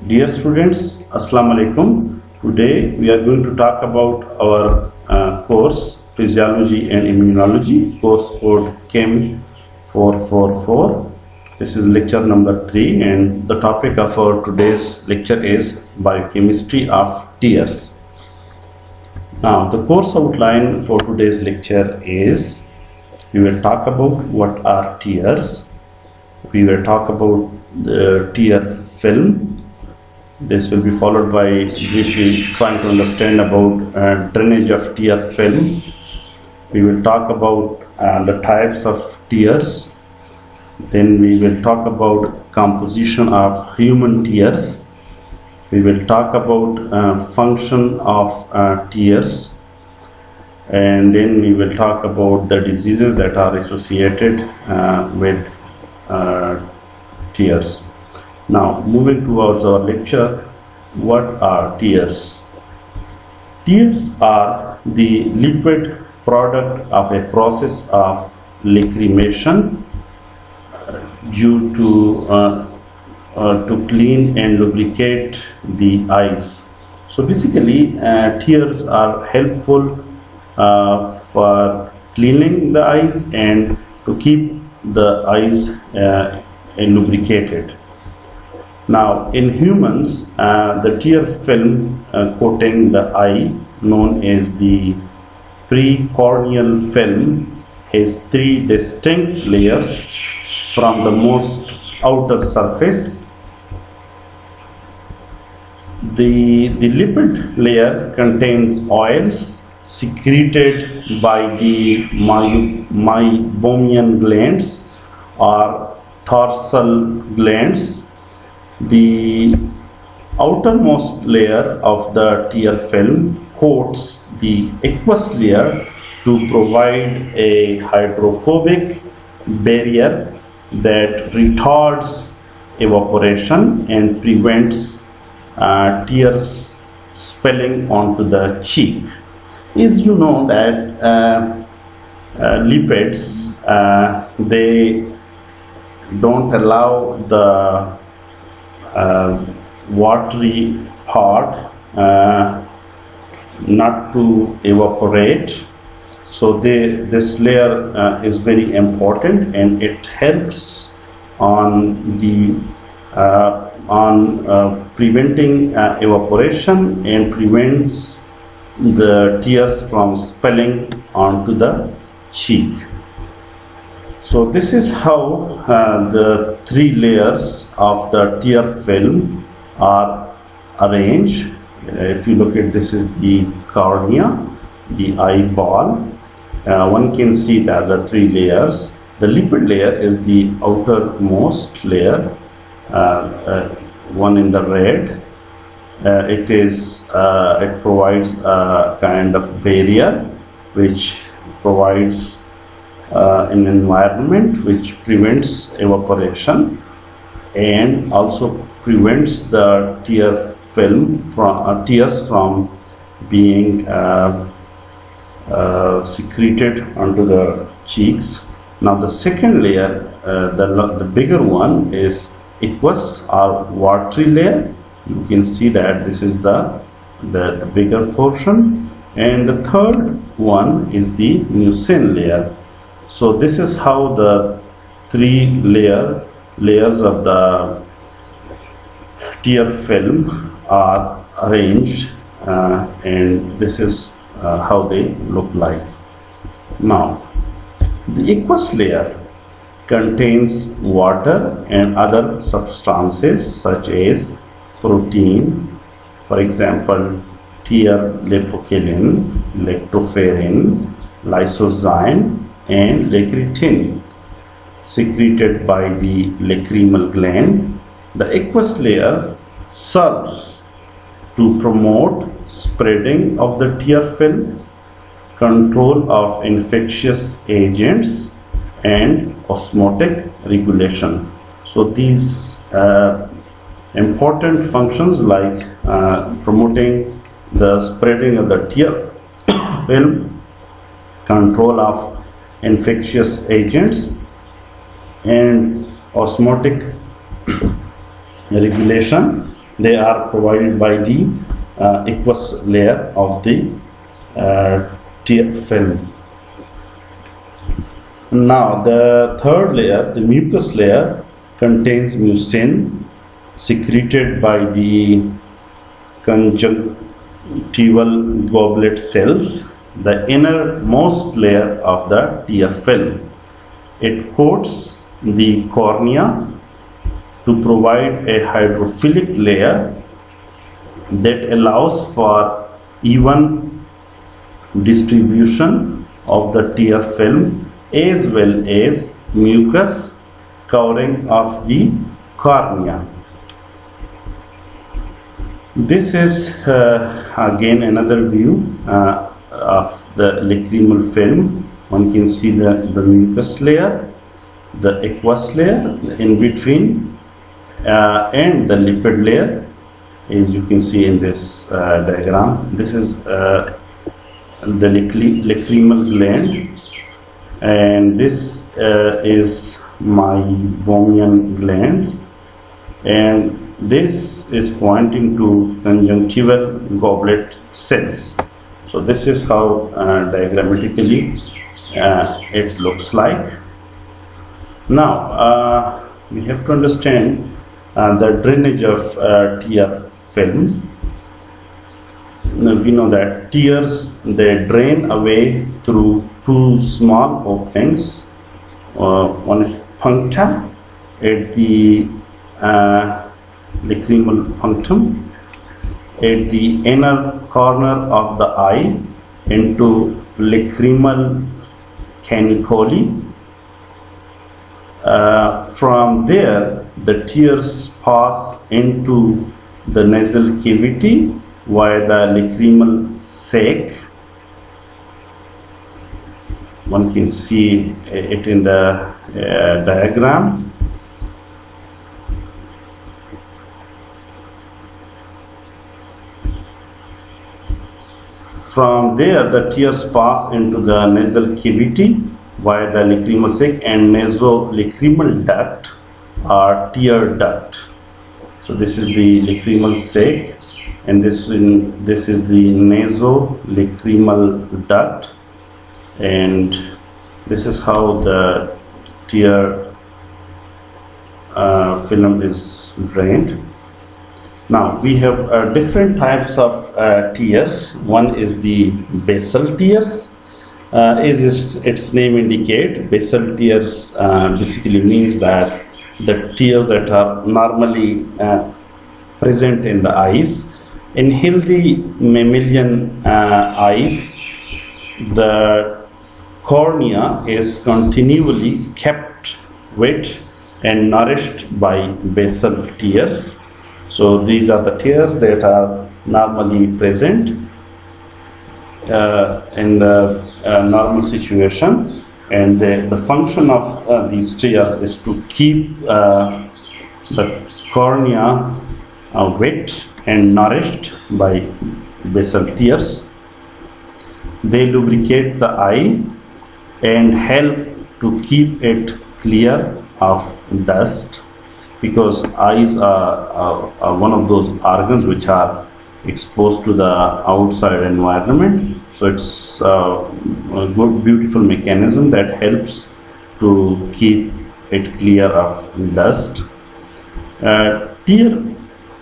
Dear students, Assalamu alaikum. Today we are going to talk about our course Physiology and Immunology, course code CHEM444. This is lecture number 3 and the topic of our today's lecture is Biochemistry of tears. Now the course outline for today's lecture is we will talk about what are tears. We will talk about the tear film. This will be followed by briefly trying to understand about drainage of tear film. We will talk about the types of tears. Then we will talk about composition of human tears. We will talk about function of tears. And then we will talk about the diseases that are associated with tears. Now, moving towards our lecture, what are tears? Tears are the liquid product of a process of lacrimation due to clean and lubricate the eyes. So basically, tears are helpful for cleaning the eyes and to keep the eyes lubricated. Now, in humans, the tear film coating the eye, known as the precorneal film, has 3 distinct layers from the most outer surface. The lipid layer contains oils secreted by the meibomian glands or dorsal glands. The outermost layer of the tear film coats the aqueous layer to provide a hydrophobic barrier that retards evaporation and prevents tears spilling onto the cheek. As you know that lipids they don't allow the watery part not to evaporate, so this layer is very important and it helps on the preventing evaporation and prevents the tears from spilling onto the cheek. So this is how the 3 layers of the tear film are arranged. If you look at this is the cornea, the eyeball. One can see that the 3 layers. The lipid layer is the outermost layer, one in the red. It provides a kind of barrier which provides an environment which prevents evaporation and also prevents the tear film from tears from being secreted onto the cheeks. Now the second layer, the bigger one, is aqueous or watery layer. You can see that this is the bigger portion, and the third one is the mucin layer. So this is how the 3 layers of the tear film are arranged, and this is how they look like. Now, the aqueous layer contains water and other substances such as protein, for example, tear lipocalin, lactoferrin, lysozyme, and lecithin, secreted by the lacrimal gland. The aqueous layer serves to promote spreading of the tear film, control of infectious agents, and osmotic regulation. So these important functions like promoting the spreading of the tear film, control of infectious agents, and osmotic regulation They are provided by the aqueous layer of the tear film. Now the third layer, the mucus layer, contains mucin secreted by the conjunctival goblet cells, the innermost layer of the tear film. It coats the cornea to provide a hydrophilic layer that allows for even distribution of the tear film as well as mucus covering of the cornea. This is again another view of the lacrimal film. One can see the mucus layer, the aqueous layer in between, and the lipid layer, as you can see in this diagram. This is the lacrimal gland, and this is meibomian gland, and this is pointing to conjunctival goblet cells. So this is how diagrammatically it looks like. Now we have to understand the drainage of tear film. Now, we know that tears, they drain away through two small openings. One is puncta at the lacrimal punctum, at the inner corner of the eye, into lacrimal caniculi. From there, the tears pass into the nasal cavity via the lacrimal sac. One can see it in the diagram. From there, the tears pass into the nasal cavity via the lacrimal sac and nasolacrimal duct or tear duct. So this is the lacrimal sac, and this is the nasolacrimal duct, and this is how the tear film is drained. Now we have different types of tears. One is the basal tears. As its name indicate, basal tears basically means that the tears that are normally present in the eyes. In healthy mammalian eyes, the cornea is continually kept wet and nourished by basal tears. So these are the tears that are normally present in the normal situation, and the function of these tears is to keep the cornea wet and nourished by basal tears. They lubricate the eye and help to keep it clear of dust, because eyes are one of those organs which are exposed to the outside environment. So it's a good, beautiful mechanism that helps to keep it clear of dust. Tear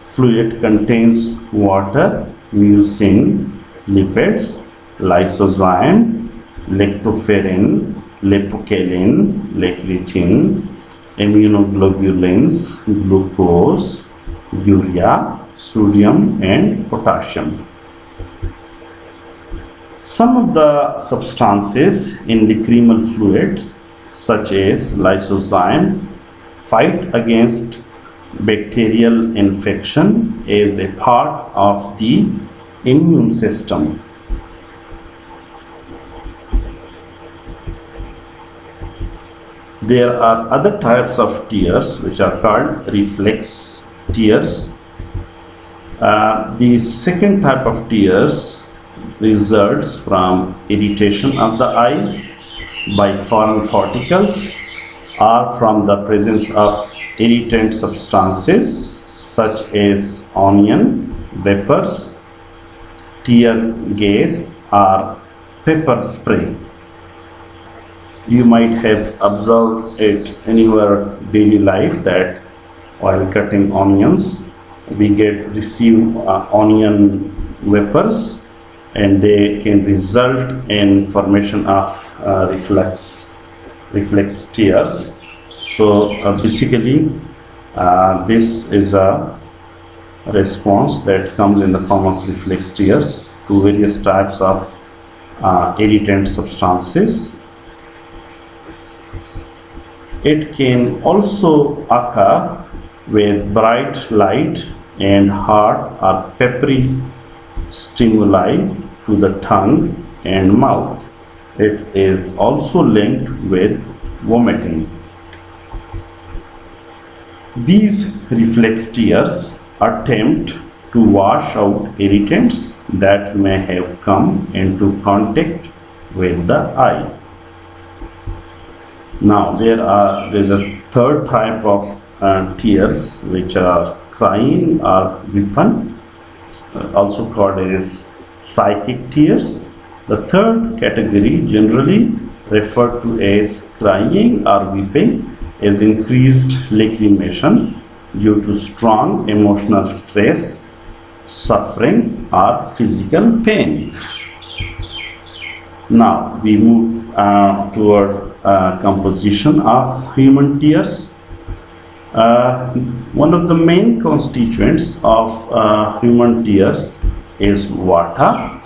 fluid contains water, mucin, lipids, lysozyme, lactoferrin, lipocalin, lecithin, immunoglobulins, glucose, urea, sodium and potassium. Some of the substances in lacrimal fluids, such as lysozyme, fight against bacterial infection as a part of the immune system. There are other types of tears which are called reflex tears. The second type of tears results from irritation of the eye by foreign particles or from the presence of irritant substances such as onion, vapors, tear gas, or pepper spray. You might have observed it in your daily life that while cutting onions, we receive onion vapors, and they can result in formation of reflex tears. So basically, this is a response that comes in the form of reflex tears to various types of irritant substances. It can also occur with bright light and hot or peppery stimuli to the tongue and mouth. It is also linked with vomiting. These reflex tears attempt to wash out irritants that may have come into contact with the eye. Now there is a third type of tears, which are crying or weeping, also called as psychic tears. The third category, generally referred to as crying or weeping, is increased lacrimation due to strong emotional stress, suffering, or physical pain. Now we move towards composition of human tears. One of the main constituents of human tears is water.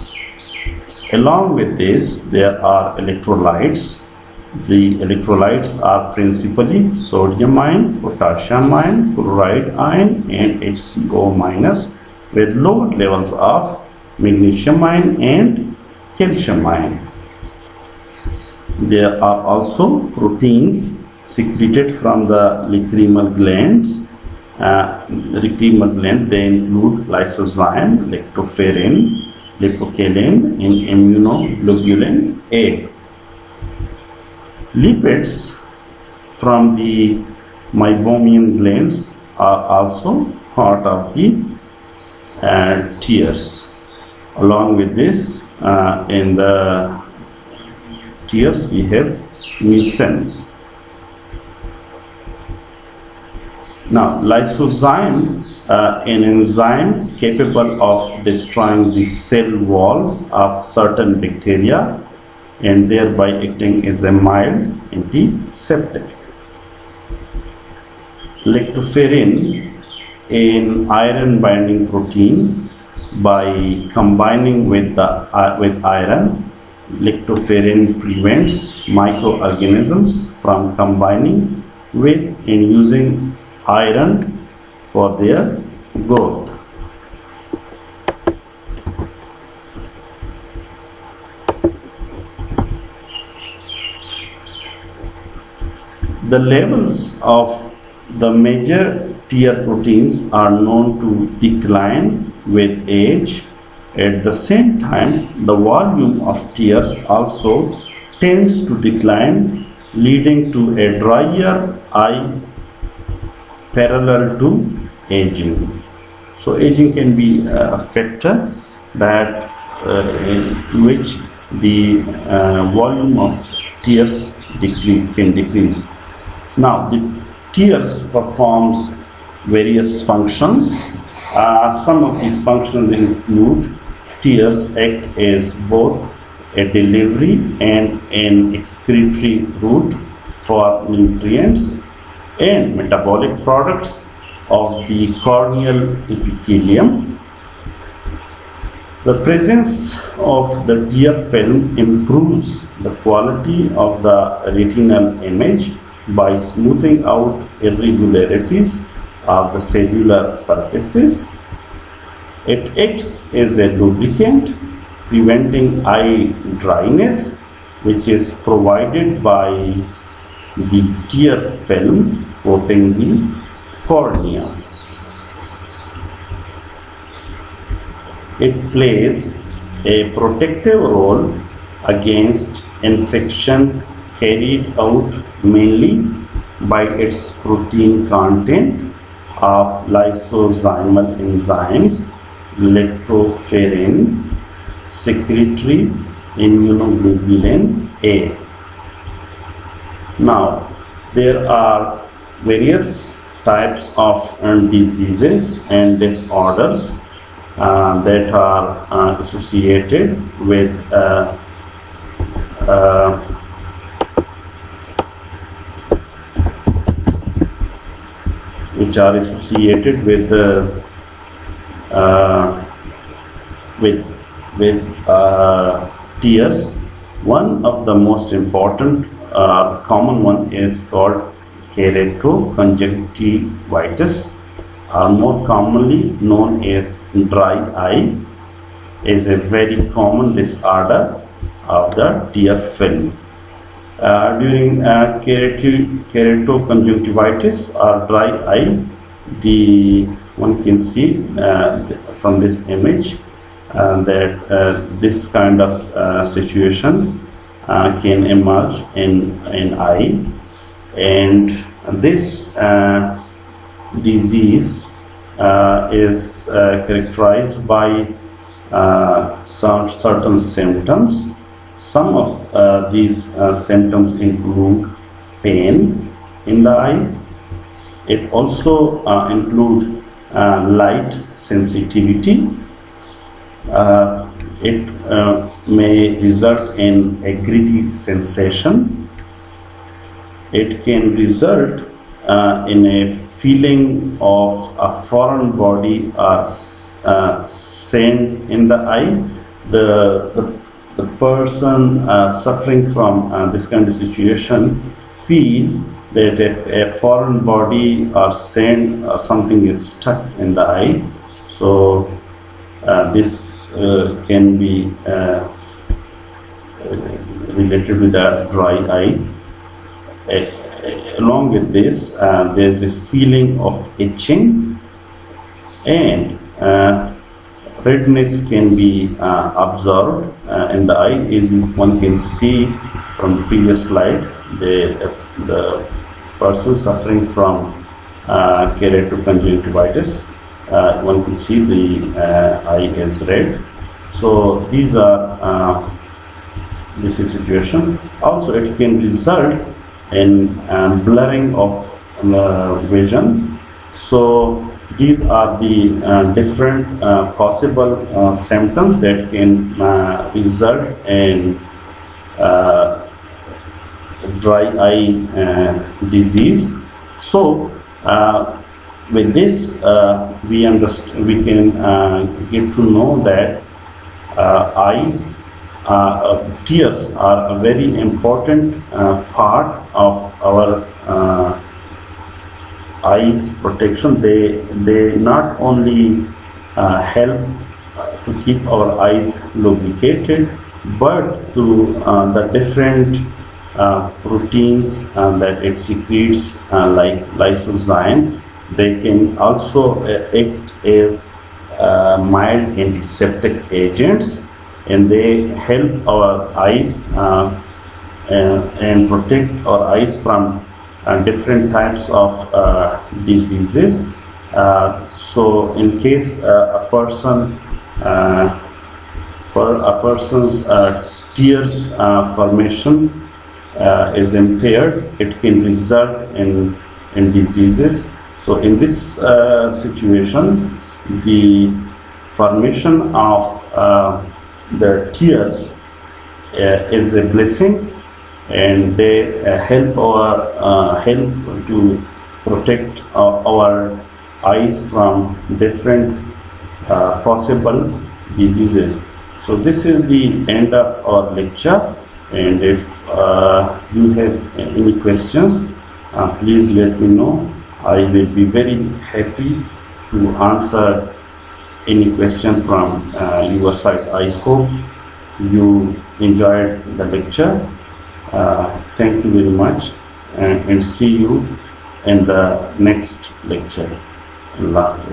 Along with this, there are electrolytes. The electrolytes are principally sodium ion, potassium ion, chloride ion, and HCO minus, with lower levels of magnesium ion and calcium ion. There are also proteins secreted from the lacrimal glands. They include lysozyme, lactoferrin, lipocalin, and immunoglobulin A. Lipids from the meibomian glands are also part of the tears. Along with this, in the tears we have mucins. Now, lysozyme, an enzyme capable of destroying the cell walls of certain bacteria and thereby acting as a mild antiseptic. Lactoferrin, an iron-binding protein, by combining with iron, lactoferrin prevents microorganisms from combining with and using iron for their growth. The levels of the major tear proteins are known to decline with age. At the same time, the volume of tears also tends to decline, leading to a drier eye parallel to aging. So aging can be a factor that in which the volume of tears can decrease. Now the tears performs various functions. Some of these functions include tears act as both a delivery and an excretory route for nutrients and metabolic products of the corneal epithelium. The presence of the tear film improves the quality of the retinal image by smoothing out irregularities of the cellular surfaces. It acts as a lubricant, preventing eye dryness, which is provided by the tear film coating the cornea. It plays a protective role against infection, carried out mainly by its protein content of lysozymal enzymes, lactoferrin, secretory immunoglobulin A. Now, there are various types of diseases and disorders that are associated with which are associated with tears. One of the most important common one is called keratoconjunctivitis, or more commonly known as dry eye, is a very common disorder of the tear film. During keratoconjunctivitis or dry eye, one can see from this image that this kind of situation can emerge in eye, and this disease is characterized by some certain symptoms. Some of these symptoms include pain in the eye. It also includes light sensitivity. It may result in a gritty sensation. It can result in a feeling of a foreign body or sand in the eye. The person suffering from this kind of situation feel that if a foreign body or sand or something is stuck in the eye, so this can be related with a dry eye. Along with this, there is a feeling of itching, and redness can be observed in the eye. As one can see from the previous slide, the person suffering from keratoconjunctivitis, one can see the eye is red. So these are this is situation. Also, it can result in blurring of vision. So these are the different possible symptoms that can result in dry eye disease. So with this we can get to know that tears are a very important part of our eyes protection. They not only help to keep our eyes lubricated, but to the different proteins that it secretes, like lysozyme. They can also act as mild antiseptic agents, and they help our eyes and protect our eyes from different types of diseases. So in case a person's tears formation is impaired, it can result in diseases. So in this situation, the formation of the tears is a blessing, and they help to protect our eyes from different possible diseases. So this is the end of our lecture, and if you have any questions, please let me know. I will be very happy to answer any question from your side. I hope you enjoyed the lecture. Thank you very much, and see you in the next lecture. Allah.